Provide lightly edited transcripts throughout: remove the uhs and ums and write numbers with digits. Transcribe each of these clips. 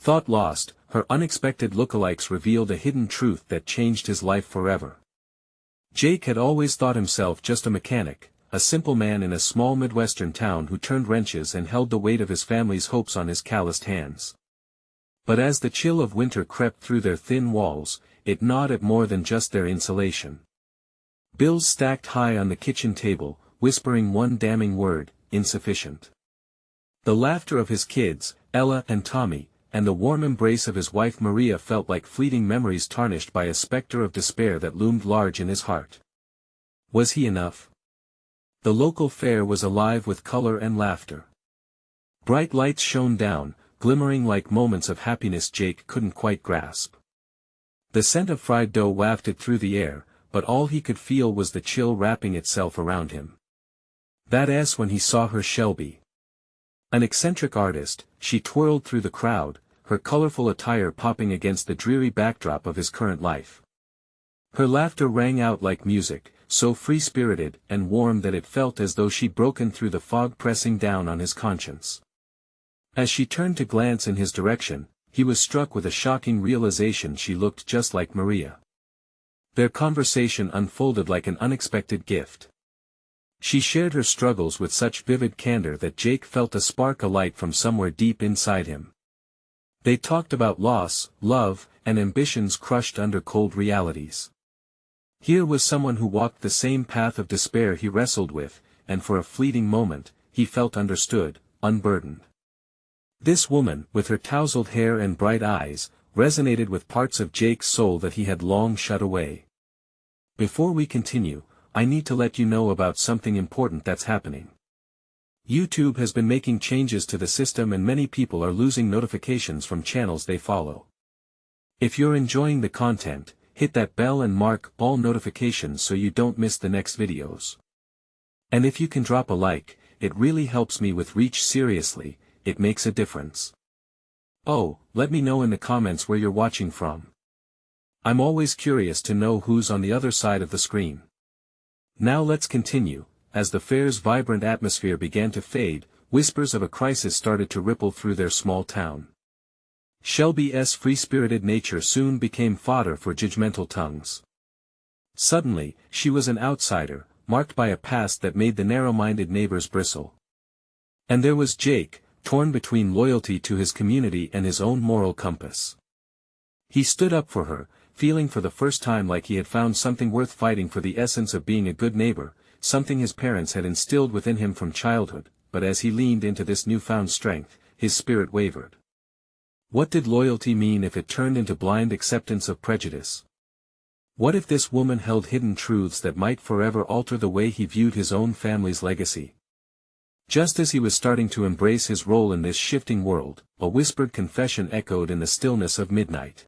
Thought lost, her unexpected lookalikes revealed a hidden truth that changed his life forever. Jake had always thought himself just a mechanic, a simple man in a small Midwestern town who turned wrenches and held the weight of his family's hopes on his calloused hands. But as the chill of winter crept through their thin walls, it gnawed at more than just their insulation. Bills stacked high on the kitchen table, whispering one damning word: insufficient. The laughter of his kids, Ella and Tommy, and the warm embrace of his wife Maria felt like fleeting memories tarnished by a specter of despair that loomed large in his heart. Was he enough? The local fair was alive with color and laughter. Bright lights shone down, glimmering like moments of happiness Jake couldn't quite grasp. The scent of fried dough wafted through the air, but all he could feel was the chill wrapping itself around him. That's when he saw her Shelby. An eccentric artist, she twirled through the crowd, her colorful attire popping against the dreary backdrop of his current life. Her laughter rang out like music, so free-spirited and warm that it felt as though she'd broken through the fog pressing down on his conscience. As she turned to glance in his direction, he was struck with a shocking realization: she looked just like Maria. Their conversation unfolded like an unexpected gift. She shared her struggles with such vivid candor that Jake felt a spark alight from somewhere deep inside him. They talked about loss, love, and ambitions crushed under cold realities. Here was someone who walked the same path of despair he wrestled with, and for a fleeting moment, he felt understood, unburdened. This woman, with her tousled hair and bright eyes, resonated with parts of Jake's soul that he had long shut away. Before we continue, I need to let you know about something important that's happening. YouTube has been making changes to the system and many people are losing notifications from channels they follow. If you're enjoying the content, hit that bell and mark all notifications so you don't miss the next videos. And if you can drop a like, it really helps me with reach. Seriously, it makes a difference. Oh, let me know in the comments where you're watching from. I'm always curious to know who's on the other side of the screen. Now let's continue. As the fair's vibrant atmosphere began to fade, whispers of a crisis started to ripple through their small town. Shelby's free-spirited nature soon became fodder for judgmental tongues. Suddenly, she was an outsider, marked by a past that made the narrow-minded neighbors bristle. And there was Jake, torn between loyalty to his community and his own moral compass. He stood up for her, feeling for the first time like he had found something worth fighting for: the essence of being a good neighbor, something his parents had instilled within him from childhood. But as he leaned into this newfound strength, his spirit wavered. What did loyalty mean if it turned into blind acceptance of prejudice? What if this woman held hidden truths that might forever alter the way he viewed his own family's legacy? Just as he was starting to embrace his role in this shifting world, a whispered confession echoed in the stillness of midnight.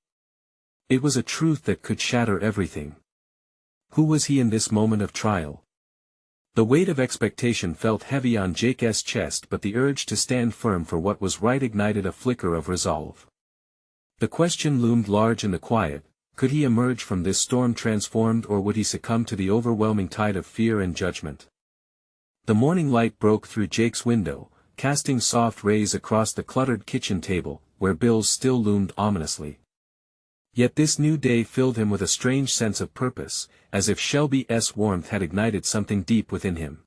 It was a truth that could shatter everything. Who was he in this moment of trial? The weight of expectation felt heavy on Jake's chest, but the urge to stand firm for what was right ignited a flicker of resolve. The question loomed large in the quiet: could he emerge from this storm transformed, or would he succumb to the overwhelming tide of fear and judgment? The morning light broke through Jake's window, casting soft rays across the cluttered kitchen table, where bills still loomed ominously. Yet this new day filled him with a strange sense of purpose, as if Shelby's warmth had ignited something deep within him.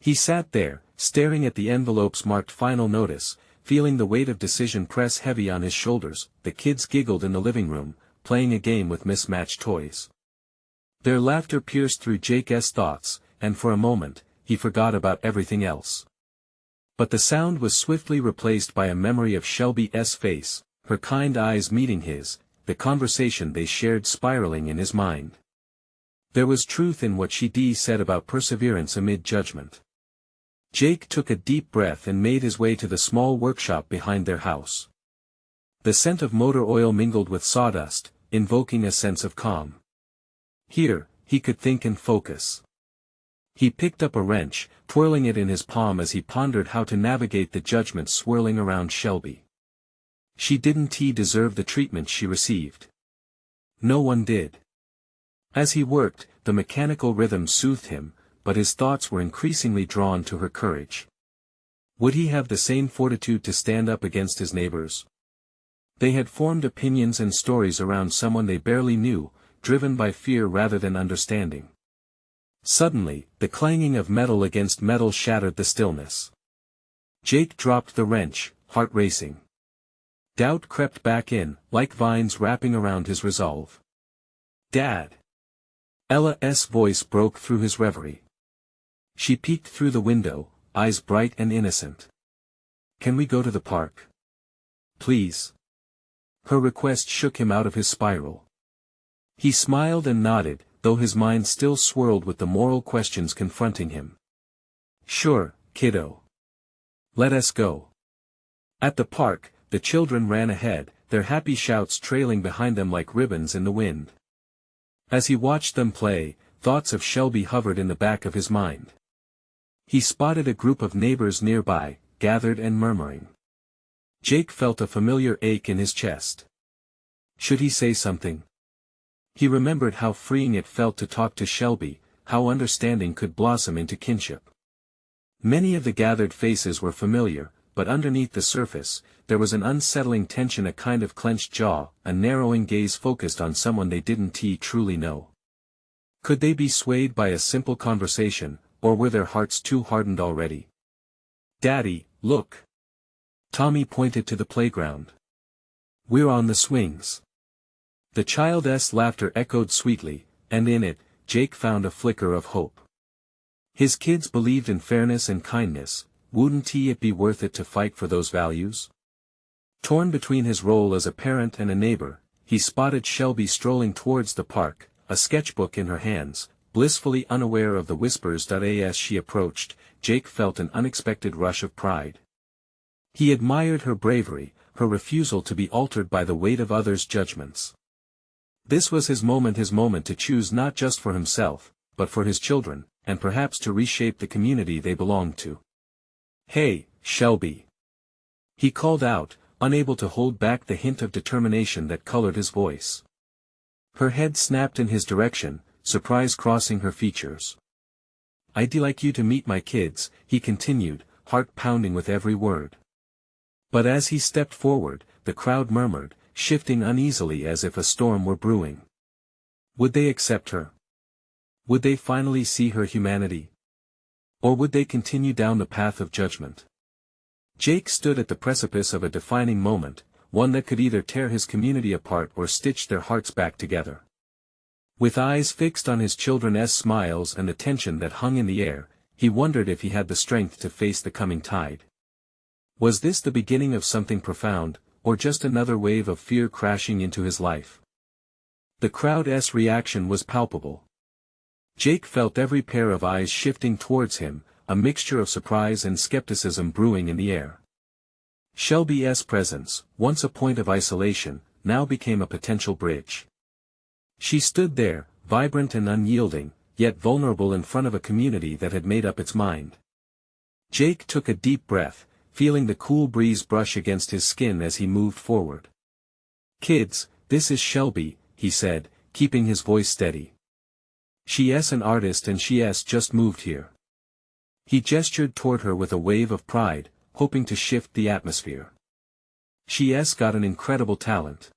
He sat there, staring at the envelopes marked "Final Notice," feeling the weight of decision press heavy on his shoulders. The kids giggled in the living room, playing a game with mismatched toys. Their laughter pierced through Jake's thoughts, and for a moment, he forgot about everything else. But the sound was swiftly replaced by a memory of Shelby's face, her kind eyes meeting his, the conversation they shared spiraling in his mind. There was truth in what she said about perseverance amid judgment. Jake took a deep breath and made his way to the small workshop behind their house. The scent of motor oil mingled with sawdust, invoking a sense of calm. Here, he could think and focus. He picked up a wrench, twirling it in his palm as he pondered how to navigate the judgment swirling around Shelby. She didn't deserve the treatment she received. No one did. As he worked, the mechanical rhythm soothed him, but his thoughts were increasingly drawn to her courage. Would he have the same fortitude to stand up against his neighbors? They had formed opinions and stories around someone they barely knew, driven by fear rather than understanding. Suddenly, the clanging of metal against metal shattered the stillness. Jake dropped the wrench, heart racing. Doubt crept back in, like vines wrapping around his resolve. "Dad!" Ella's voice broke through his reverie. She peeked through the window, eyes bright and innocent. "Can we go to the park? Please?" Her request shook him out of his spiral. He smiled and nodded, though his mind still swirled with the moral questions confronting him. "Sure, kiddo. Let us go." At the park, the children ran ahead, their happy shouts trailing behind them like ribbons in the wind. As he watched them play, thoughts of Shelby hovered in the back of his mind. He spotted a group of neighbors nearby, gathered and murmuring. Jake felt a familiar ache in his chest. Should he say something? He remembered how freeing it felt to talk to Shelby, how understanding could blossom into kinship. Many of the gathered faces were familiar, but underneath the surface, there was an unsettling tension, a kind of clenched jaw, a narrowing gaze focused on someone they didn't truly know. Could they be swayed by a simple conversation, or were their hearts too hardened already? "Daddy, look." Tommy pointed to the playground. "We're on the swings." The child's laughter echoed sweetly, and in it, Jake found a flicker of hope. His kids believed in fairness and kindness. Wouldn't it be worth it to fight for those values? Torn between his role as a parent and a neighbor, he spotted Shelby strolling towards the park, a sketchbook in her hands, blissfully unaware of the whispers. As she approached, Jake felt an unexpected rush of pride. He admired her bravery, her refusal to be altered by the weight of others' judgments. This was his moment to choose not just for himself, but for his children, and perhaps to reshape the community they belonged to. "Hey, Shelby!" he called out, unable to hold back the hint of determination that colored his voice. Her head snapped in his direction, surprise crossing her features. "I'd like you to meet my kids," he continued, heart pounding with every word. But as he stepped forward, the crowd murmured, shifting uneasily as if a storm were brewing. Would they accept her? Would they finally see her humanity? Or would they continue down the path of judgment? Jake stood at the precipice of a defining moment, one that could either tear his community apart or stitch their hearts back together. With eyes fixed on his children's smiles and the tension that hung in the air, he wondered if he had the strength to face the coming tide. Was this the beginning of something profound, or just another wave of fear crashing into his life? The crowd's reaction was palpable. Jake felt every pair of eyes shifting towards him, a mixture of surprise and skepticism brewing in the air. Shelby's presence, once a point of isolation, now became a potential bridge. She stood there, vibrant and unyielding, yet vulnerable in front of a community that had made up its mind. Jake took a deep breath, feeling the cool breeze brush against his skin as he moved forward. "Kids, this is Shelby," he said, keeping his voice steady. "She's an artist and she's just moved here." He gestured toward her with a wave of pride, hoping to shift the atmosphere. "She's got an incredible talent.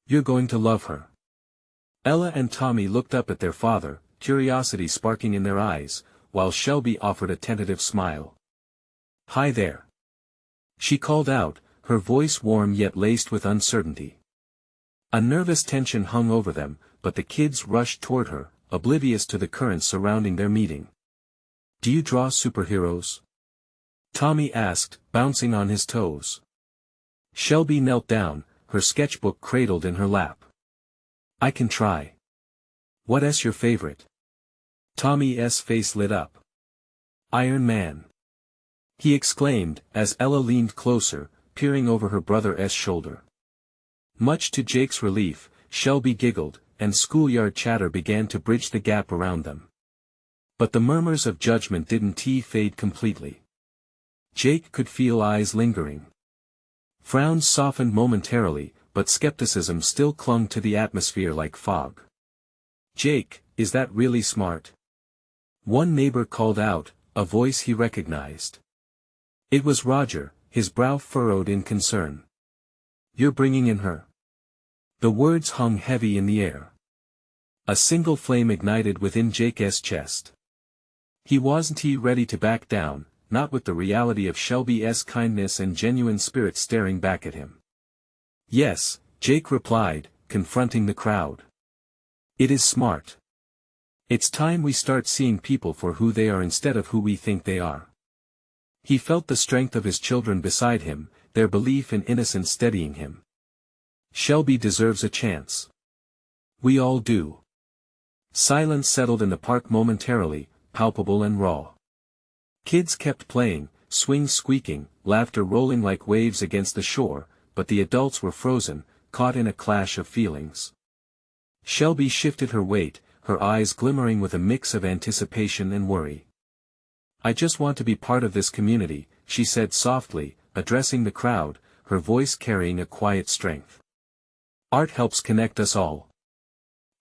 You're going to love her." Ella and Tommy looked up at their father, curiosity sparking in their eyes, while Shelby offered a tentative smile. "Hi there," she called out, her voice warm yet laced with uncertainty. A nervous tension hung over them, but the kids rushed toward her, oblivious to the currents surrounding their meeting. "Do you draw superheroes?" Tommy asked, bouncing on his toes. Shelby knelt down, her sketchbook cradled in her lap. "I can try." "What's your favorite?" Tommy's face lit up. "Iron Man," he exclaimed, as Ella leaned closer, peering over her brother's shoulder. Much to Jake's relief, Shelby giggled, and schoolyard chatter began to bridge the gap around them. But the murmurs of judgment didn't fade completely. Jake could feel eyes lingering. Frowns softened momentarily, but skepticism still clung to the atmosphere like fog. "Jake, is that really smart?" one neighbor called out, a voice he recognized. It was Roger, his brow furrowed in concern. You're bringing in her. The words hung heavy in the air. A single flame ignited within Jake's chest. He wasn't ready to back down, not with the reality of Shelby's kindness and genuine spirit staring back at him. Yes, Jake replied, confronting the crowd. It is smart. It's time we start seeing people for who they are instead of who we think they are. He felt the strength of his children beside him, their belief in innocence steadying him. Shelby deserves a chance. We all do. Silence settled in the park momentarily, palpable and raw. Kids kept playing, swings squeaking, laughter rolling like waves against the shore, but the adults were frozen, caught in a clash of feelings. Shelby shifted her weight, her eyes glimmering with a mix of anticipation and worry. I just want to be part of this community, she said softly, addressing the crowd, her voice carrying a quiet strength. Art helps connect us all.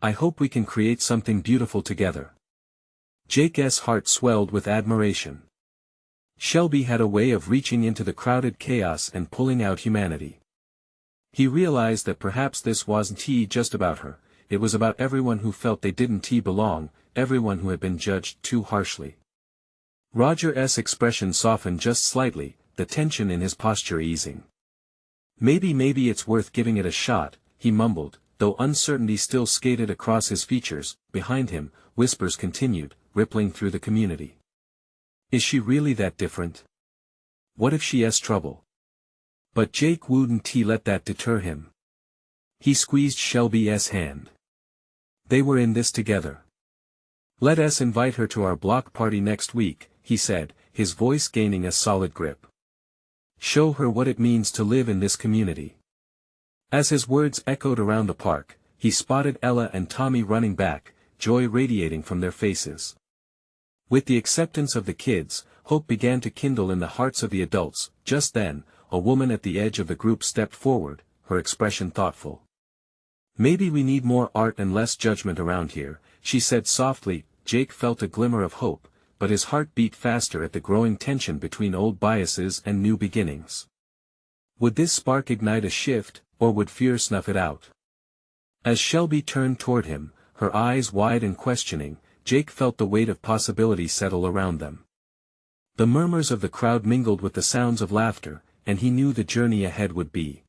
I hope we can create something beautiful together. Jake's heart swelled with admiration. Shelby had a way of reaching into the crowded chaos and pulling out humanity. He realized that perhaps this wasn't just about her, it was about everyone who felt they didn't belong, everyone who had been judged too harshly. Roger's expression softened just slightly, the tension in his posture easing. Maybe it's worth giving it a shot, he mumbled, though uncertainty still skated across his features. Behind him, whispers continued, rippling through the community. Is she really that different? What if she has trouble? But Jake wouldn't let that deter him. He squeezed Shelby's hand. They were in this together. Let us invite her to our block party next week, he said, his voice gaining a solid grip. Show her what it means to live in this community. As his words echoed around the park, he spotted Ella and Tommy running back, joy radiating from their faces. With the acceptance of the kids, hope began to kindle in the hearts of the adults. Just then, a woman at the edge of the group stepped forward, her expression thoughtful. Maybe we need more art and less judgment around here, she said softly. Jake felt a glimmer of hope, but his heart beat faster at the growing tension between old biases and new beginnings. Would this spark ignite a shift, or would fear snuff it out? As Shelby turned toward him, her eyes wide and questioning, Jake felt the weight of possibility settle around them. The murmurs of the crowd mingled with the sounds of laughter, and he knew the journey ahead would be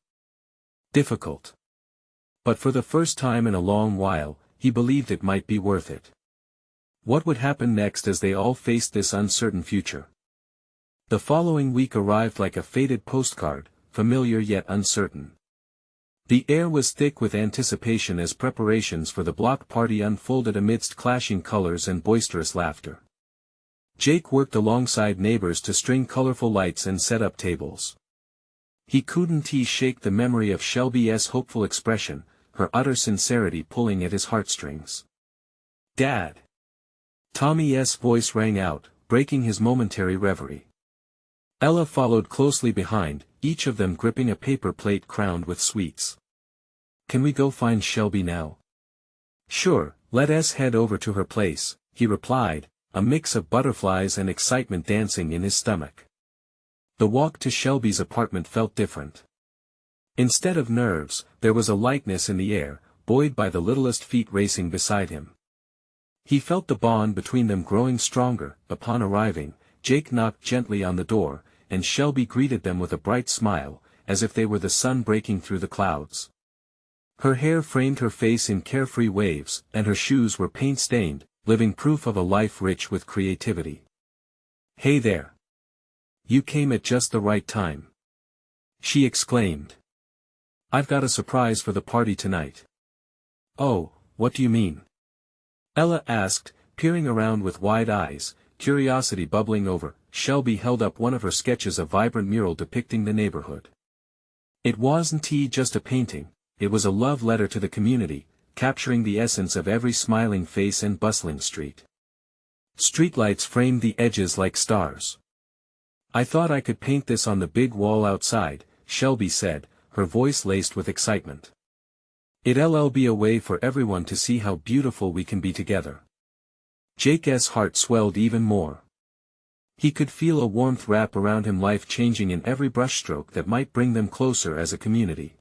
difficult. But for the first time in a long while, he believed it might be worth it. What would happen next as they all faced this uncertain future? The following week arrived like a faded postcard, familiar yet uncertain. The air was thick with anticipation as preparations for the block party unfolded amidst clashing colors and boisterous laughter. Jake worked alongside neighbors to string colorful lights and set up tables. He couldn't shake the memory of Shelby's hopeful expression, her utter sincerity pulling at his heartstrings. Dad! Tommy's voice rang out, breaking his momentary reverie. Ella followed closely behind, each of them gripping a paper plate crowned with sweets. Can we go find Shelby now? Sure, let us head over to her place, he replied, a mix of butterflies and excitement dancing in his stomach. The walk to Shelby's apartment felt different. Instead of nerves, there was a lightness in the air, buoyed by the littlest feet racing beside him. He felt the bond between them growing stronger. Upon arriving, Jake knocked gently on the door, and Shelby greeted them with a bright smile, as if they were the sun breaking through the clouds. Her hair framed her face in carefree waves, and her shoes were paint-stained, living proof of a life rich with creativity. Hey there! You came at just the right time, she exclaimed. I've got a surprise for the party tonight. Oh, what do you mean? Ella asked, peering around with wide eyes, curiosity bubbling over. Shelby held up one of her sketches, a vibrant mural depicting the neighborhood. It wasn't just a painting, it was a love letter to the community, capturing the essence of every smiling face and bustling street. Streetlights framed the edges like stars. I thought I could paint this on the big wall outside, Shelby said, her voice laced with excitement. It'll be a way for everyone to see how beautiful we can be together. Jake's heart swelled even more. He could feel a warmth wrap around him, life changing in every brushstroke that might bring them closer as a community.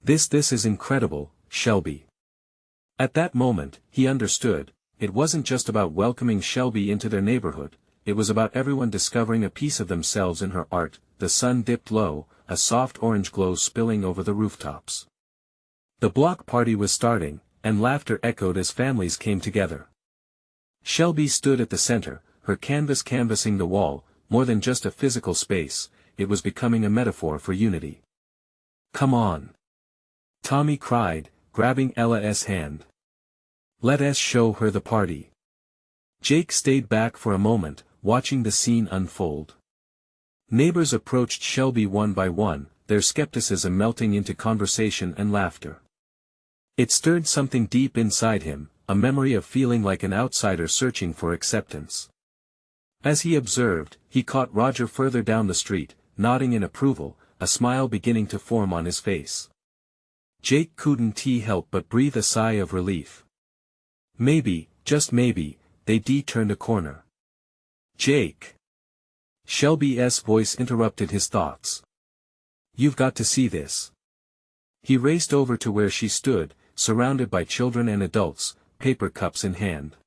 This is incredible, Shelby." At that moment, he understood, it wasn't just about welcoming Shelby into their neighborhood, it was about everyone discovering a piece of themselves in her art. The sun dipped low, a soft orange glow spilling over the rooftops. The block party was starting, and laughter echoed as families came together. Shelby stood at the center, her canvas canvassing the wall. More than just a physical space, it was becoming a metaphor for unity. "Come on!" Tommy cried, grabbing Ella's hand. "Let us show her the party." Jake stayed back for a moment, watching the scene unfold. Neighbors approached Shelby one by one, their skepticism melting into conversation and laughter. It stirred something deep inside him, a memory of feeling like an outsider searching for acceptance. As he observed, he caught Roger further down the street, nodding in approval, a smile beginning to form on his face. Jake couldn't help but breathe a sigh of relief. Maybe, just maybe, they'd turned a corner. "Jake!" Shelby's voice interrupted his thoughts. "You've got to see this." He raced over to where she stood, surrounded by children and adults, paper cups in hand.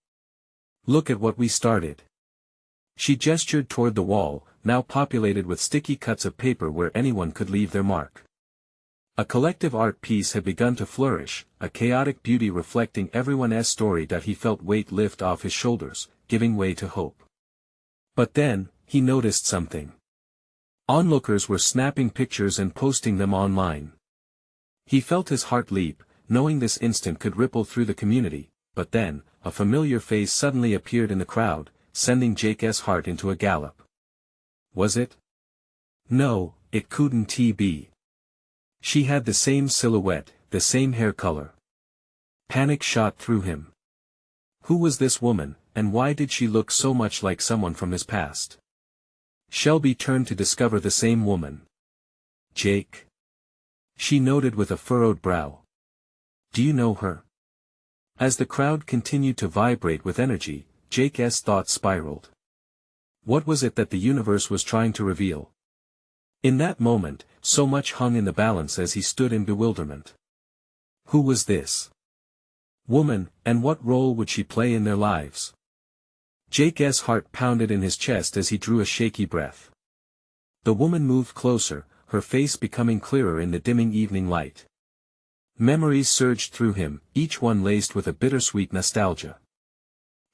"Look at what we started." She gestured toward the wall, now populated with sticky cuts of paper where anyone could leave their mark. A collective art piece had begun to flourish, a chaotic beauty reflecting everyone's story that he felt weight lift off his shoulders, giving way to hope. But then, he noticed something. Onlookers were snapping pictures and posting them online. He felt his heart leap, knowing this instant could ripple through the community, but then, a familiar face suddenly appeared in the crowd, sending Jake's heart into a gallop. Was it? No, it couldn't be. She had the same silhouette, the same hair color. Panic shot through him. Who was this woman, and why did she look so much like someone from his past? Shelby turned to discover the same woman. "Jake?" She nodded with a furrowed brow. "Do you know her?" As the crowd continued to vibrate with energy, Jake's thoughts spiraled. What was it that the universe was trying to reveal? In that moment, so much hung in the balance as he stood in bewilderment. Who was this woman, and what role would she play in their lives? Jake's heart pounded in his chest as he drew a shaky breath. The woman moved closer, her face becoming clearer in the dimming evening light. Memories surged through him, each one laced with a bittersweet nostalgia.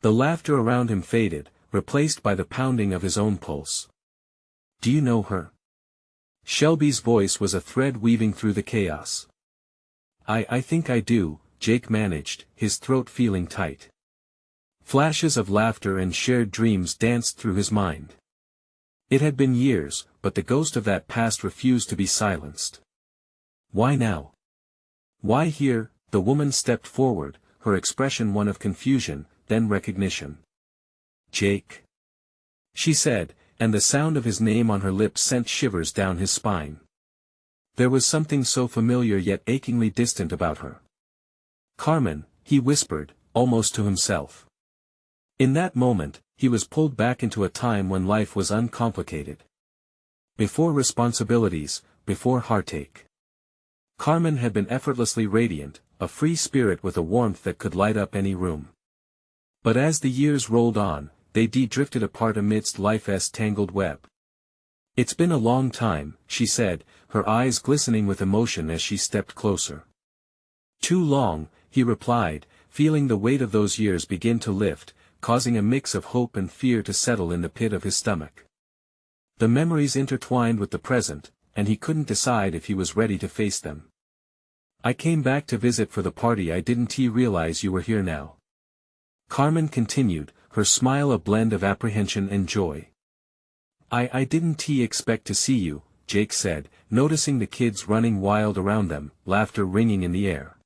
The laughter around him faded, replaced by the pounding of his own pulse. "Do you know her?" Shelby's voice was a thread weaving through the chaos. I think I do," Jake managed, his throat feeling tight. Flashes of laughter and shared dreams danced through his mind. It had been years, but the ghost of that past refused to be silenced. "Why now? Why here?" The woman stepped forward, her expression one of confusion, then recognition. "Jake," she said, and the sound of his name on her lips sent shivers down his spine. There was something so familiar yet achingly distant about her. "Carmen," he whispered, almost to himself. In that moment, he was pulled back into a time when life was uncomplicated. Before responsibilities, before heartache. Carmen had been effortlessly radiant, a free spirit with a warmth that could light up any room. But as the years rolled on, they drifted apart amidst life's tangled web. "It's been a long time," she said, her eyes glistening with emotion as she stepped closer. "Too long," he replied, feeling the weight of those years begin to lift, causing a mix of hope and fear to settle in the pit of his stomach. The memories intertwined with the present, and he couldn't decide if he was ready to face them. "I came back to visit for the party. I didn't realize you were here now." Carmen continued, her smile a blend of apprehension and joy. I didn't expect to see you," Jake said, noticing the kids running wild around them, laughter ringing in the air.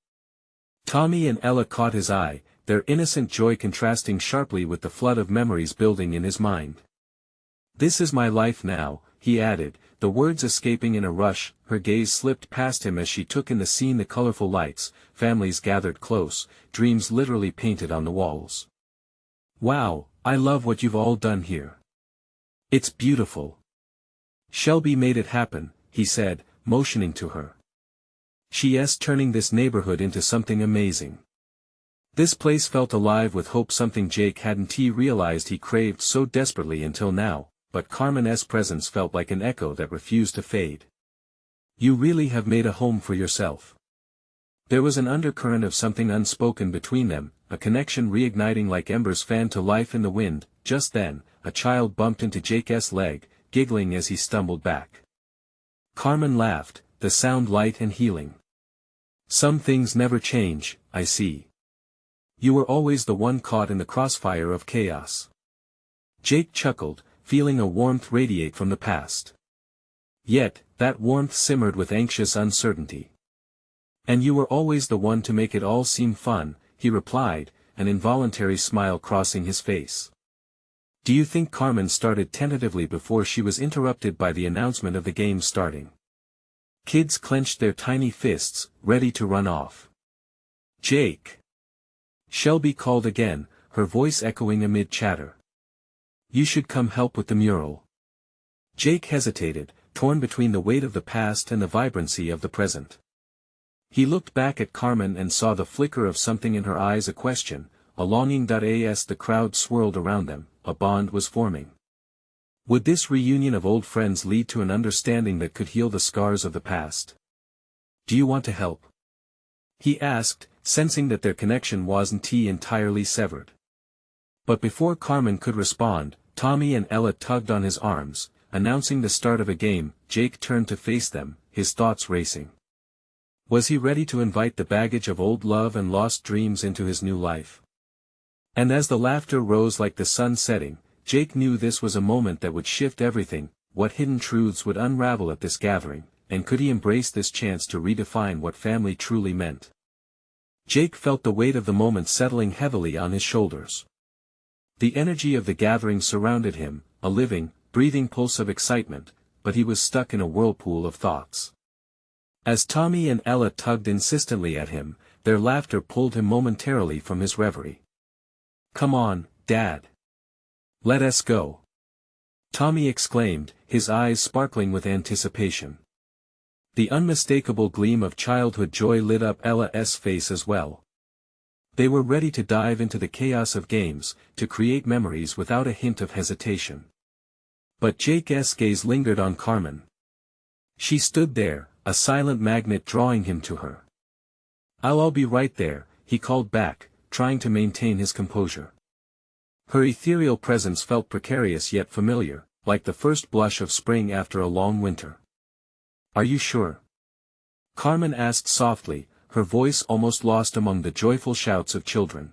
Tommy and Ella caught his eye, their innocent joy contrasting sharply with the flood of memories building in his mind. "This is my life now," he added, the words escaping in a rush. Her gaze slipped past him as she took in the scene, the colorful lights, families gathered close, dreams literally painted on the walls. "Wow, I love what you've all done here. It's beautiful." "Shelby made it happen," he said, motioning to her. She's turning this neighborhood into something amazing. This place felt alive with hope, something Jake hadn't realized he craved so desperately until now, but Carmen's presence felt like an echo that refused to fade. You really have made a home for yourself. There was an undercurrent of something unspoken between them, a connection reigniting like embers fanned to life in the wind. Just then, a child bumped into Jake's leg, giggling as he stumbled back. Carmen laughed, the sound light and healing. Some things never change, I see. You were always the one caught in the crossfire of chaos. Jake chuckled, feeling a warmth radiate from the past. Yet, that warmth simmered with anxious uncertainty. And you were always the one to make it all seem fun, he replied, an involuntary smile crossing his face. Do you think Carmen started tentatively before she was interrupted by the announcement of the game starting? Kids clenched their tiny fists, ready to run off. Jake! Shelby called again, her voice echoing amid chatter. You should come help with the mural. Jake hesitated, torn between the weight of the past and the vibrancy of the present. He looked back at Carmen and saw the flicker of something in her eyes, a question, a longing. As the crowd swirled around them, a bond was forming. Would this reunion of old friends lead to an understanding that could heal the scars of the past? Do you want to help? He asked, sensing that their connection wasn't entirely severed. But before Carmen could respond, Tommy and Ella tugged on his arms, announcing the start of a game. Jake turned to face them, his thoughts racing. Was he ready to invite the baggage of old love and lost dreams into his new life? And as the laughter rose like the sun setting, Jake knew this was a moment that would shift everything. What hidden truths would unravel at this gathering, and could he embrace this chance to redefine what family truly meant? Jake felt the weight of the moment settling heavily on his shoulders. The energy of the gathering surrounded him, a living, breathing pulse of excitement, but he was stuck in a whirlpool of thoughts. As Tommy and Ella tugged insistently at him, their laughter pulled him momentarily from his reverie. Come on, Dad. Let us go. Tommy exclaimed, his eyes sparkling with anticipation. The unmistakable gleam of childhood joy lit up Ella's face as well. They were ready to dive into the chaos of games, to create memories without a hint of hesitation. But Jake's gaze lingered on Carmen. She stood there, a silent magnet drawing him to her. I'll be right there, he called back, trying to maintain his composure. Her ethereal presence felt precarious yet familiar, like the first blush of spring after a long winter. Are you sure? Carmen asked softly, her voice almost lost among the joyful shouts of children.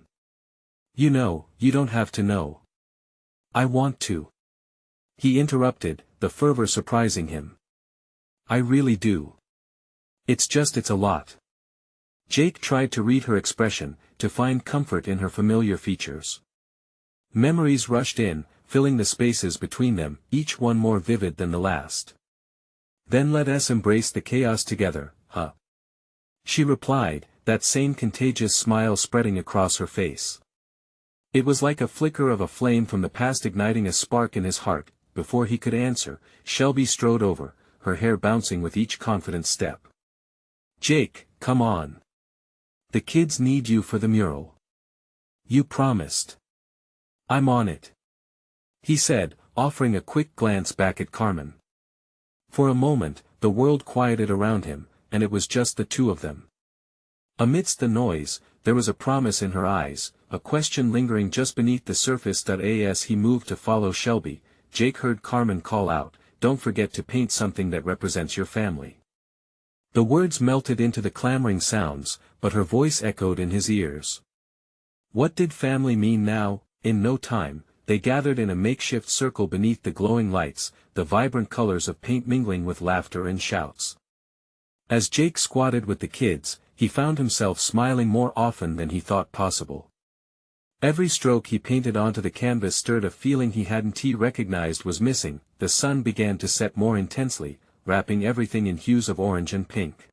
You know, you don't have to know. I want to. He interrupted, the fervor surprising him. I really do. It's a lot. Jake tried to read her expression, to find comfort in her familiar features. Memories rushed in, filling the spaces between them, each one more vivid than the last. Then let us embrace the chaos together, huh? She replied, that same contagious smile spreading across her face. It was like a flicker of a flame from the past igniting a spark in his heart. Before he could answer, Shelby strode over, her hair bouncing with each confident step. Jake, come on. The kids need you for the mural. You promised. I'm on it. He said, offering a quick glance back at Carmen. For a moment, the world quieted around him, and it was just the two of them. Amidst the noise, there was a promise in her eyes, a question lingering just beneath the surface. As he moved to follow Shelby, Jake heard Carmen call out, don't forget to paint something that represents your family. The words melted into the clamoring sounds, but her voice echoed in his ears. What did family mean now? In no time, they gathered in a makeshift circle beneath the glowing lights, the vibrant colors of paint mingling with laughter and shouts. As Jake squatted with the kids, he found himself smiling more often than he thought possible. Every stroke he painted onto the canvas stirred a feeling he hadn't recognized was missing. The sun began to set more intensely, wrapping everything in hues of orange and pink.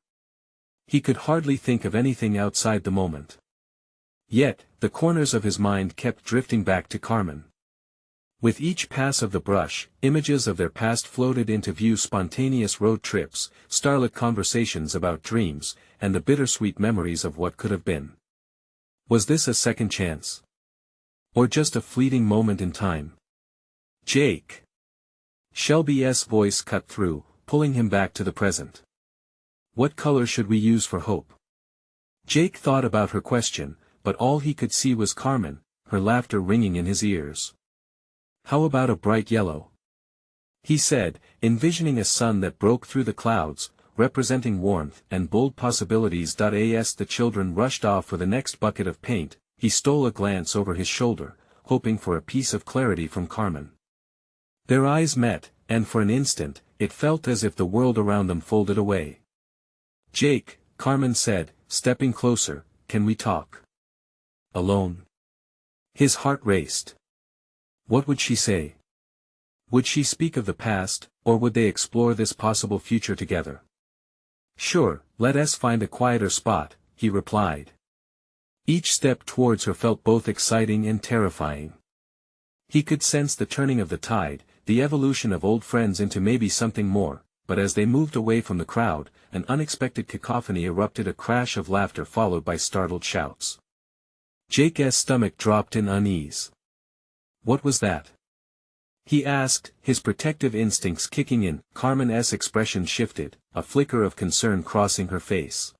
He could hardly think of anything outside the moment. Yet, the corners of his mind kept drifting back to Carmen. With each pass of the brush, images of their past floated into view: spontaneous road trips, starlit conversations about dreams, and the bittersweet memories of what could have been. Was this a second chance? Or just a fleeting moment in time? Jake! Shelby's voice cut through, pulling him back to the present. What color should we use for hope? Jake thought about her question, but all he could see was Carmen, her laughter ringing in his ears. How about a bright yellow? He said, envisioning a sun that broke through the clouds, representing warmth and bold possibilities. As the children rushed off for the next bucket of paint, he stole a glance over his shoulder, hoping for a piece of clarity from Carmen. Their eyes met, and for an instant, it felt as if the world around them folded away. Jake, Carmen said, stepping closer, can we talk? Alone? His heart raced. What would she say? Would she speak of the past, or would they explore this possible future together? Sure, let us find a quieter spot, he replied. Each step towards her felt both exciting and terrifying. He could sense the turning of the tide, the evolution of old friends into maybe something more, but as they moved away from the crowd, an unexpected cacophony erupted: a crash of laughter followed by startled shouts. Jake's stomach dropped in unease. What was that? He asked, his protective instincts kicking in. Carmen's expression shifted, a flicker of concern crossing her face.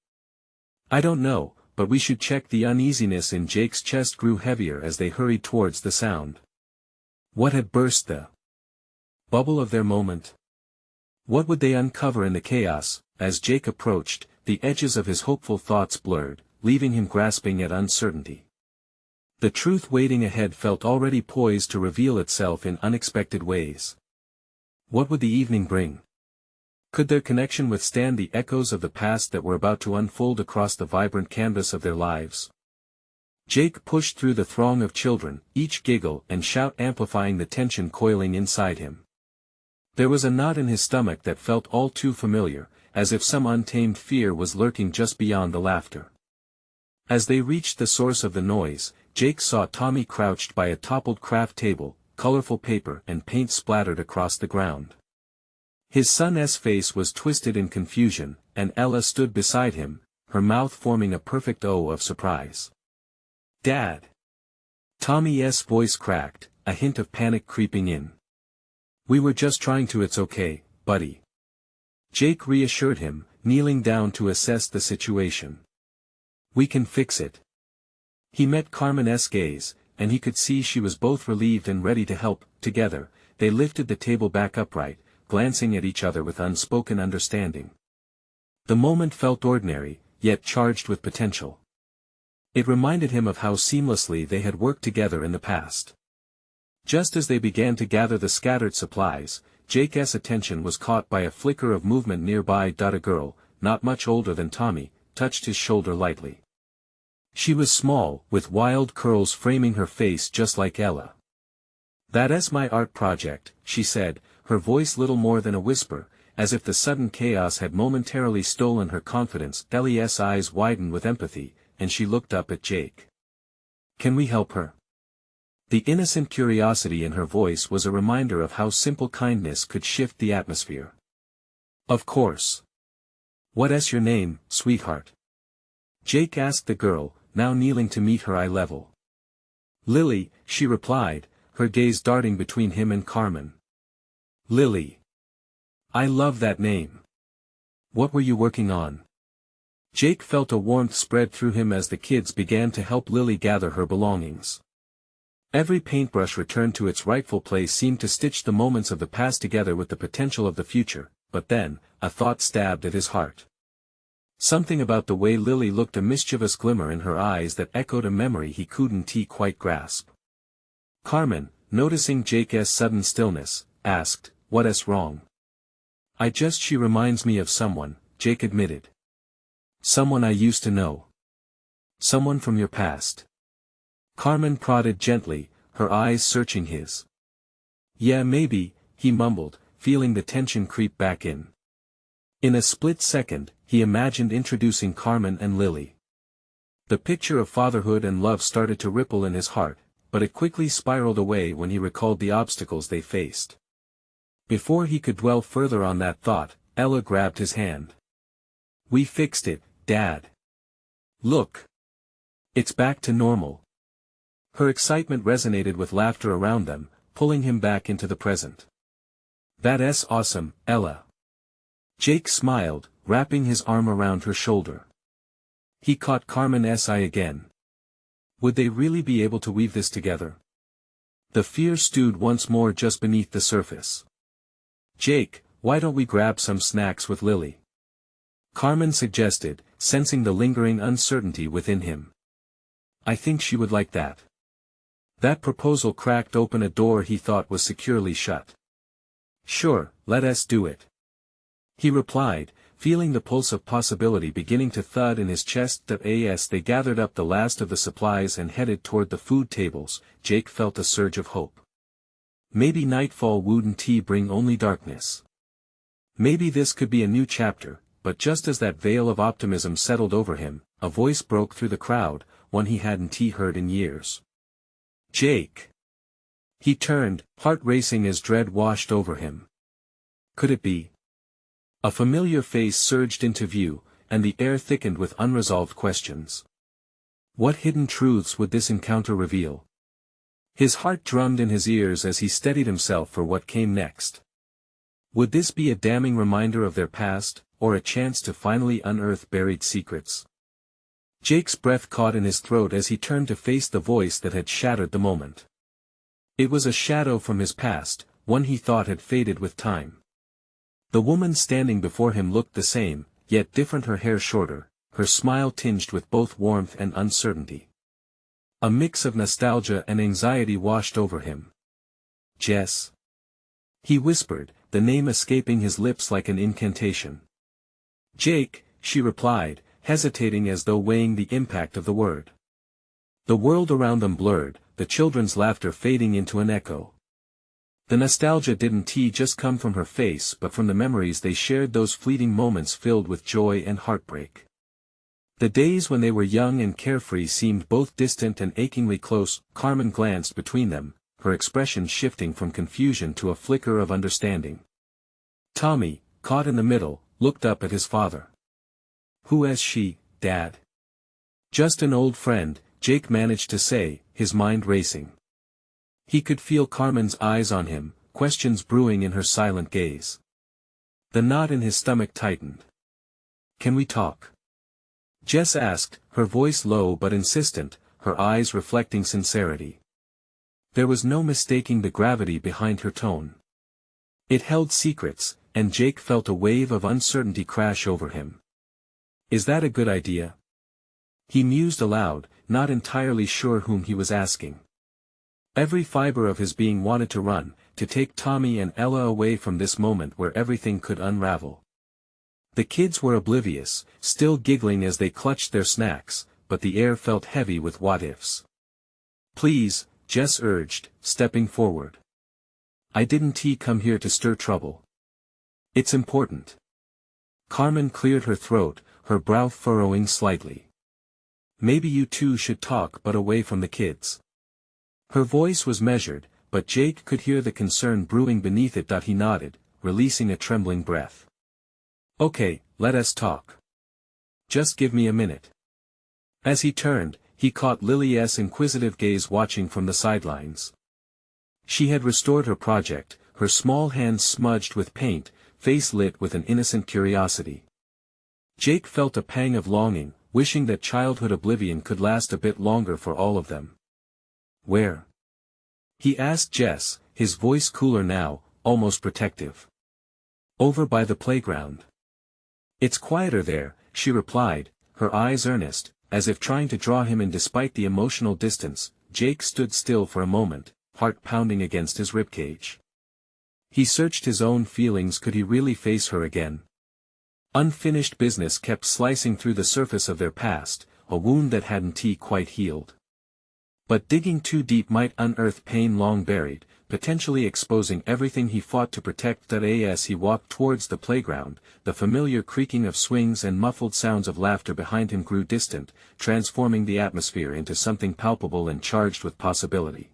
I don't know, but we should check. The uneasiness in Jake's chest grew heavier as they hurried towards the sound. What had burst the bubble of their moment? What would they uncover in the chaos? As Jake approached, the edges of his hopeful thoughts blurred, leaving him grasping at uncertainty. The truth waiting ahead felt already poised to reveal itself in unexpected ways. What would the evening bring? Could their connection withstand the echoes of the past that were about to unfold across the vibrant canvas of their lives? Jake pushed through the throng of children, each giggle and shout amplifying the tension coiling inside him. There was a knot in his stomach that felt all too familiar, as if some untamed fear was lurking just beyond the laughter. As they reached the source of the noise, Jake saw Tommy crouched by a toppled craft table, colorful paper and paint splattered across the ground. His son's face was twisted in confusion, and Ella stood beside him, her mouth forming a perfect O of surprise. Dad! Tommy's voice cracked, a hint of panic creeping in. We were just trying to. It's okay, buddy. Jake reassured him, kneeling down to assess the situation. We can fix it. He met Carmen's gaze, and he could see she was both relieved and ready to help. Together, they lifted the table back upright, glancing at each other with unspoken understanding. The moment felt ordinary, yet charged with potential. It reminded him of how seamlessly they had worked together in the past. Just as they began to gather the scattered supplies, Jake's attention was caught by a flicker of movement nearby. A girl, not much older than Tommy, touched his shoulder lightly. She was small, with wild curls framing her face just like Ella. That's my art project, she said, her voice little more than a whisper, as if the sudden chaos had momentarily stolen her confidence. Ellie's eyes widened with empathy, and she looked up at Jake. Can we help her? The innocent curiosity in her voice was a reminder of how simple kindness could shift the atmosphere. Of course. What's your name, sweetheart? Jake asked the girl, now kneeling to meet her eye level. Lily, she replied, her gaze darting between him and Carmen. Lily. I love that name. What were you working on? Jake felt a warmth spread through him as the kids began to help Lily gather her belongings. Every paintbrush returned to its rightful place seemed to stitch the moments of the past together with the potential of the future, but then, a thought stabbed at his heart. Something about the way Lily looked, a mischievous glimmer in her eyes that echoed a memory he couldn't quite grasp. Carmen, noticing Jake's sudden stillness, asked, "What's wrong?" She reminds me of someone," Jake admitted. "Someone I used to know. Someone from your past." Carmen prodded gently, her eyes searching his. "Yeah, maybe," he mumbled, feeling the tension creep back in. In a split second, he imagined introducing Carmen and Lily. The picture of fatherhood and love started to ripple in his heart, but it quickly spiraled away when he recalled the obstacles they faced. Before he could dwell further on that thought, Ella grabbed his hand. "We fixed it, Dad. Look. It's back to normal." Her excitement resonated with laughter around them, pulling him back into the present. "That's awesome, Ella." Jake smiled, wrapping his arm around her shoulder. He caught Carmen's eye again. Would they really be able to weave this together? The fear stewed once more just beneath the surface. "Jake, why don't we grab some snacks with Lily?" Carmen suggested, sensing the lingering uncertainty within him. "I think she would like that." That proposal cracked open a door he thought was securely shut. "Sure, let us do it," he replied, feeling the pulse of possibility beginning to thud in his chest. As they gathered up the last of the supplies and headed toward the food tables, Jake felt a surge of hope. Maybe nightfall wouldn't bring only darkness. Maybe this could be a new chapter, but just as that veil of optimism settled over him, a voice broke through the crowd, one he hadn't heard in years. "Jake!" He turned, heart racing as dread washed over him. Could it be? A familiar face surged into view, and the air thickened with unresolved questions. What hidden truths would this encounter reveal? His heart drummed in his ears as he steadied himself for what came next. Would this be a damning reminder of their past, or a chance to finally unearth buried secrets? Jake's breath caught in his throat as he turned to face the voice that had shattered the moment. It was a shadow from his past, one he thought had faded with time. The woman standing before him looked the same, yet different, her hair shorter, her smile tinged with both warmth and uncertainty. A mix of nostalgia and anxiety washed over him. "Jess?" he whispered, the name escaping his lips like an incantation. "Jake," she replied, hesitating as though weighing the impact of the word. The world around them blurred, the children's laughter fading into an echo. The nostalgia didn't just come from her face but from the memories they shared, those fleeting moments filled with joy and heartbreak. The days when they were young and carefree seemed both distant and achingly close. Carmen glanced between them, her expression shifting from confusion to a flicker of understanding. Tommy, caught in the middle, looked up at his father. "Who is she, Dad?" "Just an old friend," Jake managed to say, his mind racing. He could feel Carmen's eyes on him, questions brewing in her silent gaze. The knot in his stomach tightened. "Can we talk?" Jess asked, her voice low but insistent, her eyes reflecting sincerity. There was no mistaking the gravity behind her tone. It held secrets, and Jake felt a wave of uncertainty crash over him. Is that a good idea? He mused aloud, not entirely sure whom he was asking. Every fiber of his being wanted to run, to take Tommy and Ella away from this moment where everything could unravel. The kids were oblivious, still giggling as they clutched their snacks, but the air felt heavy with what-ifs. "Please," Jess urged, stepping forward. "I didn't come here to stir trouble. It's important." Carmen cleared her throat, her brow furrowing slightly. "Maybe you two should talk but away from the kids." Her voice was measured, but Jake could hear the concern brewing beneath it. He nodded, releasing a trembling breath. "Okay, let us talk. Just give me a minute." As he turned, he caught Lily's inquisitive gaze watching from the sidelines. She had restored her project, her small hands smudged with paint, face lit with an innocent curiosity. Jake felt a pang of longing, wishing that childhood oblivion could last a bit longer for all of them. "Where?" he asked Jess, his voice cooler now, almost protective. "Over by the playground. It's quieter there," she replied, her eyes earnest, as if trying to draw him in despite the emotional distance. Jake stood still for a moment, heart pounding against his ribcage. He searched his own feelings. Could he really face her again? Unfinished business kept slicing through the surface of their past, a wound that hadn't quite healed. But digging too deep might unearth pain long buried. potentially exposing everything he fought to protect. As he walked towards the playground, the familiar creaking of swings and muffled sounds of laughter behind him grew distant, transforming the atmosphere into something palpable and charged with possibility.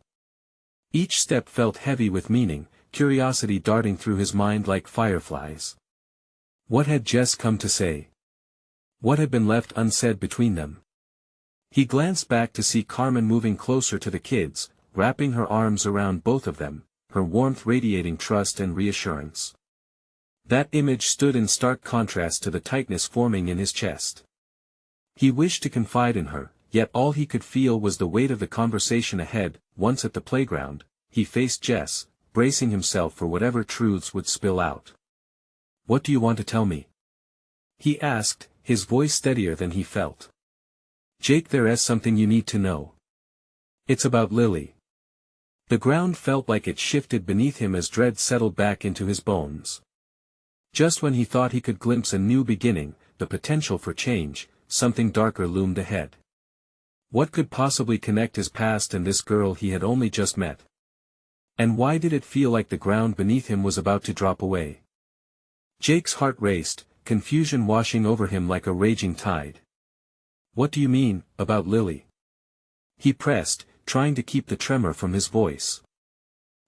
Each step felt heavy with meaning, curiosity darting through his mind like fireflies. What had Jess come to say? What had been left unsaid between them? He glanced back to see Carmen moving closer to the kids, wrapping her arms around both of them, her warmth radiating trust and reassurance. That image stood in stark contrast to the tightness forming in his chest. He wished to confide in her, yet all he could feel was the weight of the conversation ahead. Once at the playground, he faced Jess, bracing himself for whatever truths would spill out. "What do you want to tell me?" he asked, his voice steadier than he felt. "Jake, there's something you need to know. It's about Lily." The ground felt like it shifted beneath him as dread settled back into his bones. Just when he thought he could glimpse a new beginning, the potential for change, something darker loomed ahead. What could possibly connect his past and this girl he had only just met? And why did it feel like the ground beneath him was about to drop away? Jake's heart raced, confusion washing over him like a raging tide. "What do you mean, about Lily?" he pressed, trying to keep the tremor from his voice.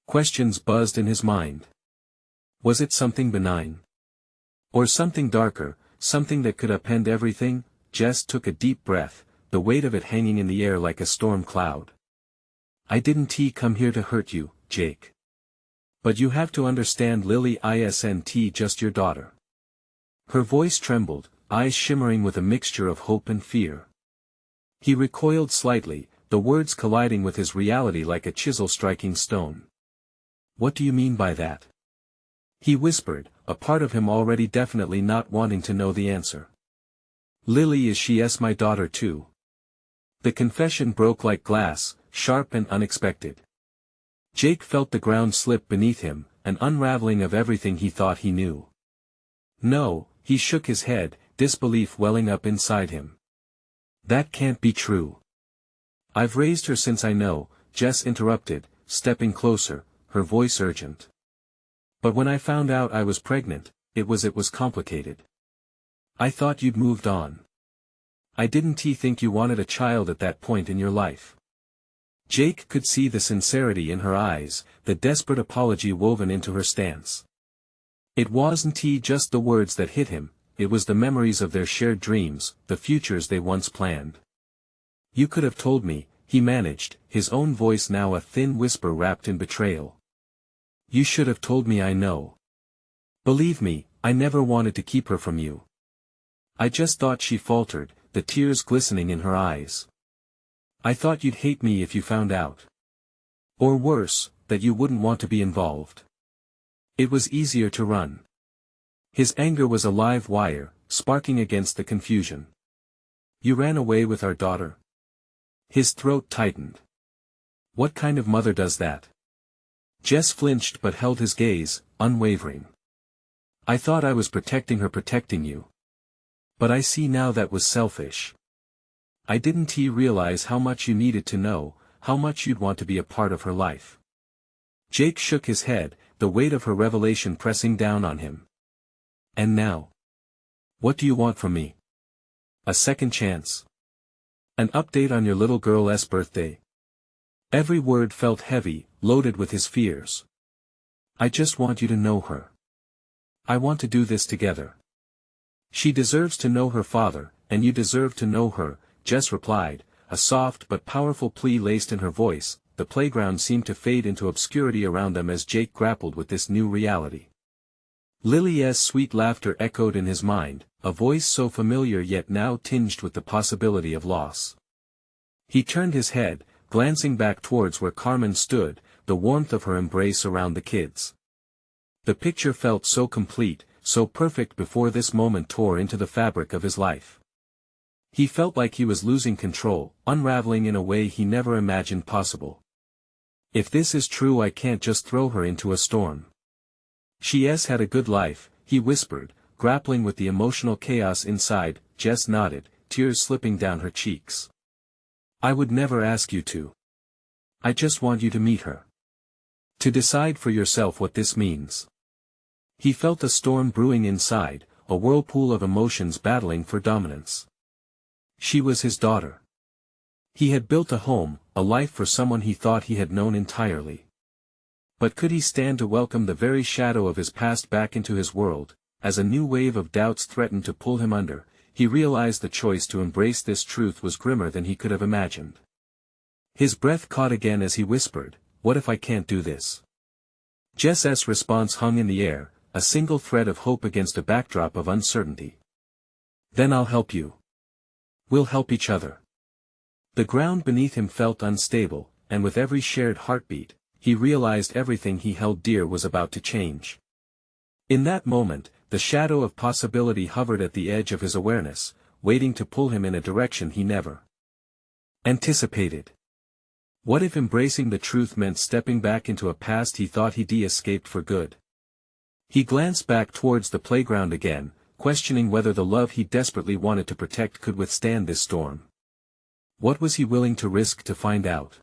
Questions buzzed in his mind. Was it something benign? Or something darker, something that could upend everything? Jess took a deep breath, the weight of it hanging in the air like a storm cloud. "I didn't come here to hurt you, Jake. But you have to understand Lily isn't just your daughter." Her voice trembled, eyes shimmering with a mixture of hope and fear. He recoiled slightly, the words colliding with his reality like a chisel striking stone. "What do you mean by that?" he whispered, a part of him already definitely not wanting to know the answer. "Lily is she's my daughter too." The confession broke like glass, sharp and unexpected. Jake felt the ground slip beneath him, an unraveling of everything he thought he knew. "No," he shook his head, disbelief welling up inside him. "That can't be true." "I've raised her since I know," Jess interrupted, stepping closer, her voice urgent. "But when I found out I was pregnant, it was complicated. I thought you'd moved on. I didn't think you wanted a child at that point in your life." Jake could see the sincerity in her eyes, the desperate apology woven into her stance. It wasn't just the words that hit him, it was the memories of their shared dreams, the futures they once planned. "You could have told me," he managed, his own voice now a thin whisper wrapped in betrayal. "You should have told me. I know. Believe me, I never wanted to keep her from you. I just thought," she faltered, the tears glistening in her eyes. "I thought you'd hate me if you found out. Or worse, that you wouldn't want to be involved. It was easier to run." His anger was a live wire, sparking against the confusion. "You ran away with our daughter?" His throat tightened. "What kind of mother does that?" Jess flinched but held his gaze, unwavering. "I thought I was protecting her, protecting you. But I see now that was selfish. I didn't realize how much you needed to know, how much you'd want to be a part of her life." Jake shook his head, the weight of her revelation pressing down on him. "And now? What do you want from me? A second chance? An update on your little girl's birthday?" Every word felt heavy, loaded with his fears. "I just want you to know her. I want to do this together. She deserves to know her father, and you deserve to know her," Jess replied, a soft but powerful plea laced in her voice. The playground seemed to fade into obscurity around them as Jake grappled with this new reality. Lily's sweet laughter echoed in his mind, a voice so familiar yet now tinged with the possibility of loss. He turned his head, glancing back towards where Carmen stood, the warmth of her embrace around the kids. The picture felt so complete, so perfect before this moment tore into the fabric of his life. He felt like he was losing control, unraveling in a way he never imagined possible. "If this is true, I can't just throw her into a storm. She's had a good life," he whispered, grappling with the emotional chaos inside. Jess nodded, tears slipping down her cheeks. "I would never ask you to. I just want you to meet her." To decide for yourself what this means. He felt a storm brewing inside, a whirlpool of emotions battling for dominance. She was his daughter. He had built a home, a life for someone he thought he had known entirely. But could he stand to welcome the very shadow of his past back into his world? As a new wave of doubts threatened to pull him under, he realized the choice to embrace this truth was grimmer than he could have imagined. His breath caught again as he whispered, "What if I can't do this?" Jess's response hung in the air, a single thread of hope against a backdrop of uncertainty. "Then I'll help you. We'll help each other." The ground beneath him felt unstable, and with every shared heartbeat, he realized everything he held dear was about to change. In that moment, the shadow of possibility hovered at the edge of his awareness, waiting to pull him in a direction he never anticipated. What if embracing the truth meant stepping back into a past he thought he'd escaped for good? He glanced back towards the playground again, questioning whether the love he desperately wanted to protect could withstand this storm. What was he willing to risk to find out?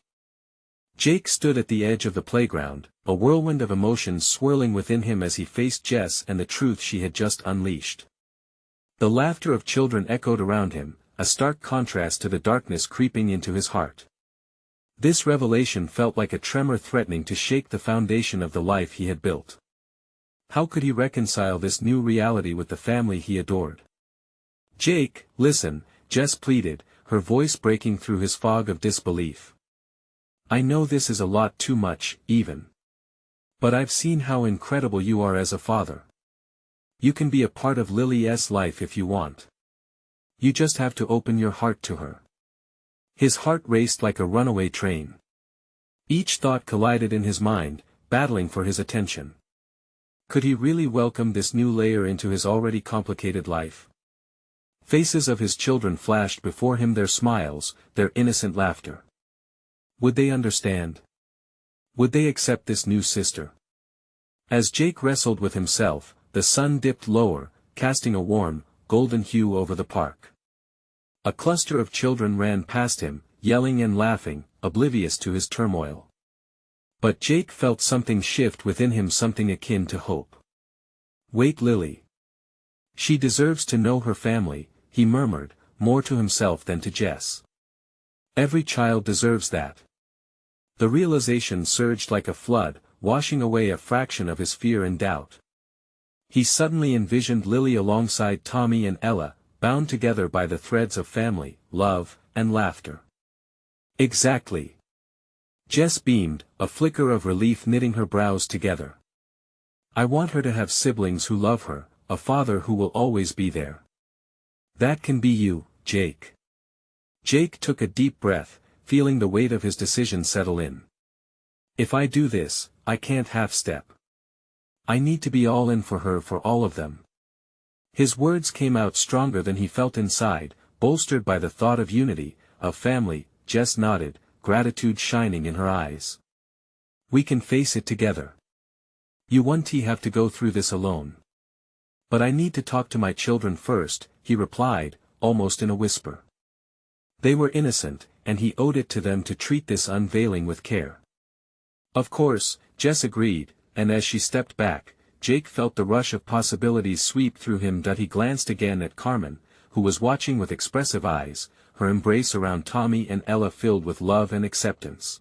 Jake stood at the edge of the playground, a whirlwind of emotions swirling within him as he faced Jess and the truth she had just unleashed. The laughter of children echoed around him, a stark contrast to the darkness creeping into his heart. This revelation felt like a tremor threatening to shake the foundation of the life he had built. How could he reconcile this new reality with the family he adored? "Jake, listen," Jess pleaded, her voice breaking through his fog of disbelief. "I know this is a lot too much, even. But I've seen how incredible you are as a father. You can be a part of Lily's life if you want. You just have to open your heart to her." His heart raced like a runaway train. Each thought collided in his mind, battling for his attention. Could he really welcome this new layer into his already complicated life? Faces of his children flashed before him, their smiles, their innocent laughter. Would they understand? Would they accept this new sister? As Jake wrestled with himself, the sun dipped lower, casting a warm, golden hue over the park. A cluster of children ran past him, yelling and laughing, oblivious to his turmoil. But Jake felt something shift within him, something akin to hope. "Wait, Lily. She deserves to know her family," he murmured, more to himself than to Jess. "Every child deserves that." The realization surged like a flood, washing away a fraction of his fear and doubt. He suddenly envisioned Lily alongside Tommy and Ella, bound together by the threads of family, love, and laughter. Exactly. Jess beamed, a flicker of relief knitting her brows together. "I want her to have siblings who love her, a father who will always be there." "That can be you, Jake." Jake took a deep breath, feeling the weight of his decision settle in. "If I do this, I can't half-step. I need to be all in for her, for all of them." His words came out stronger than he felt inside, bolstered by the thought of unity, of family. Jess nodded, gratitude shining in her eyes. "We can face it together. You won't have to go through this alone." "But I need to talk to my children first," he replied, almost in a whisper. They were innocent, and he owed it to them to treat this unveiling with care. "Of course," Jess agreed, and as she stepped back, Jake felt the rush of possibilities sweep through him. He glanced again at Carmen, who was watching with expressive eyes, her embrace around Tommy and Ella filled with love and acceptance.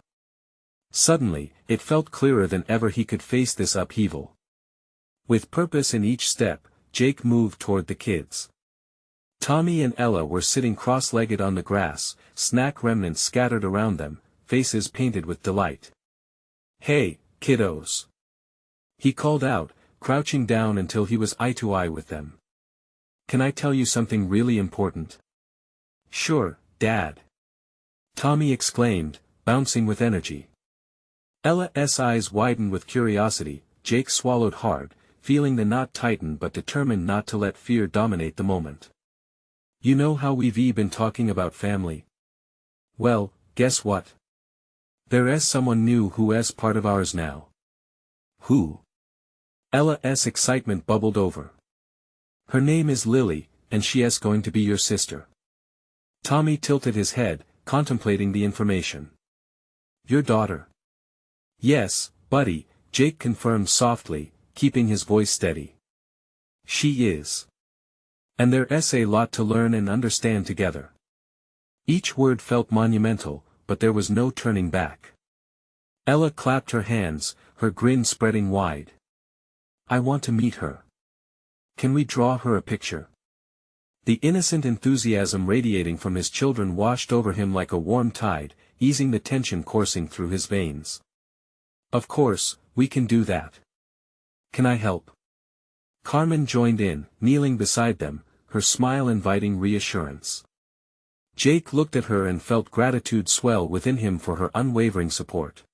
Suddenly, it felt clearer than ever he could face this upheaval. With purpose in each step, Jake moved toward the kids. Tommy and Ella were sitting cross-legged on the grass, snack remnants scattered around them, faces painted with delight. "Hey, kiddos!" he called out, crouching down until he was eye to eye with them. "Can I tell you something really important?" "Sure, Dad," Tommy exclaimed, bouncing with energy. Ella's eyes widened with curiosity. Jake swallowed hard, feeling the knot tighten but determined not to let fear dominate the moment. "You know how we've been talking about family? Well, guess what? There's someone new who's part of ours now." "Who?" Ella's excitement bubbled over. "Her name is Lily, and she's going to be your sister." Tommy tilted his head, contemplating the information. "Your daughter?" "Yes, "Buddy," Jake confirmed softly, keeping his voice steady. "She is. And there's a lot to learn and understand together." Each word felt monumental, but there was no turning back. Ella clapped her hands, her grin spreading wide. "I want to meet her. Can we draw her a picture?" The innocent enthusiasm radiating from his children washed over him like a warm tide, easing the tension coursing through his veins. "Of course, we can do that. Can I help?" Carmen joined in, kneeling beside them, her smile inviting reassurance. Jake looked at her and felt gratitude swell within him for her unwavering support.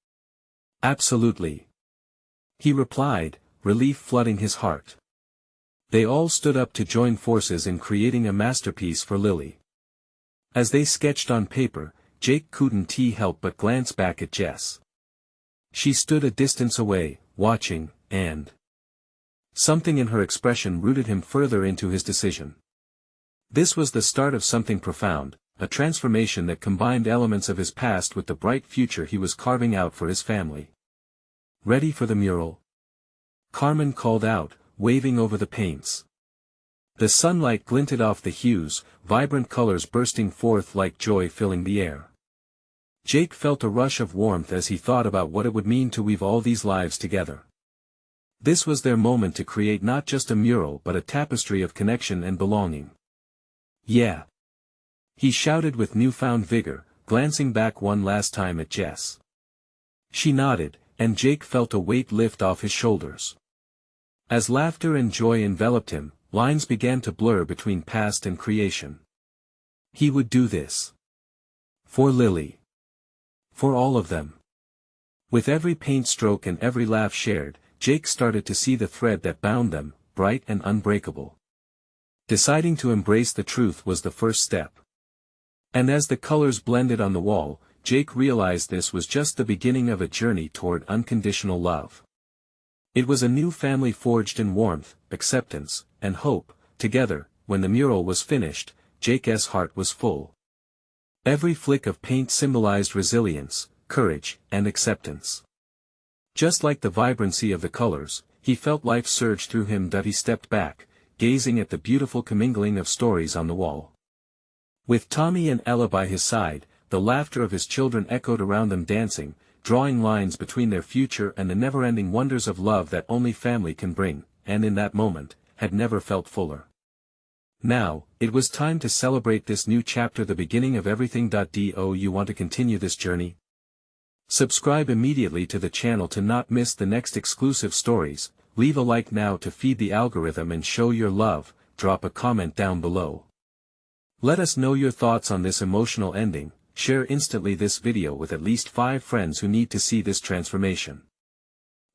"Absolutely," he replied, relief flooding his heart. They all stood up to join forces in creating a masterpiece for Lily. As they sketched on paper, Jake couldn't help but glance back at Jess. She stood a distance away, watching, and something in her expression rooted him further into his decision. This was the start of something profound, a transformation that combined elements of his past with the bright future he was carving out for his family. "Ready for the mural?" Carmen called out, waving over the paints. The sunlight glinted off the hues, vibrant colors bursting forth like joy filling the air. Jake felt a rush of warmth as he thought about what it would mean to weave all these lives together. This was their moment to create not just a mural but a tapestry of connection and belonging. "Yeah!" he shouted with newfound vigor, glancing back one last time at Jess. She nodded, and Jake felt a weight lift off his shoulders. As laughter and joy enveloped him, lines began to blur between past and creation. He would do this. For Lily. For all of them. With every paint stroke and every laugh shared, Jake started to see the thread that bound them, bright and unbreakable. Deciding to embrace the truth was the first step. And as the colors blended on the wall, Jake realized this was just the beginning of a journey toward unconditional love. It was a new family forged in warmth, acceptance, and hope. Together, when the mural was finished, Jake's heart was full. Every flick of paint symbolized resilience, courage, and acceptance. Just like the vibrancy of the colors, he felt life surge through him that he stepped back, gazing at the beautiful commingling of stories on the wall. With Tommy and Ella by his side, the laughter of his children echoed around them dancing, drawing lines between their future and the never-ending wonders of love that only family can bring, and in that moment, had never felt fuller. Now, it was time to celebrate this new chapter, the beginning of everything. Do you want to continue this journey? Subscribe immediately to the channel to not miss the next exclusive stories, leave a like now to feed the algorithm and show your love, drop a comment down below. Let us know your thoughts on this emotional ending. Share instantly this video with at least 5 friends who need to see this transformation.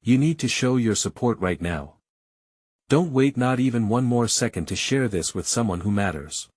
You need to show your support right now. Don't wait not even one more second to share this with someone who matters.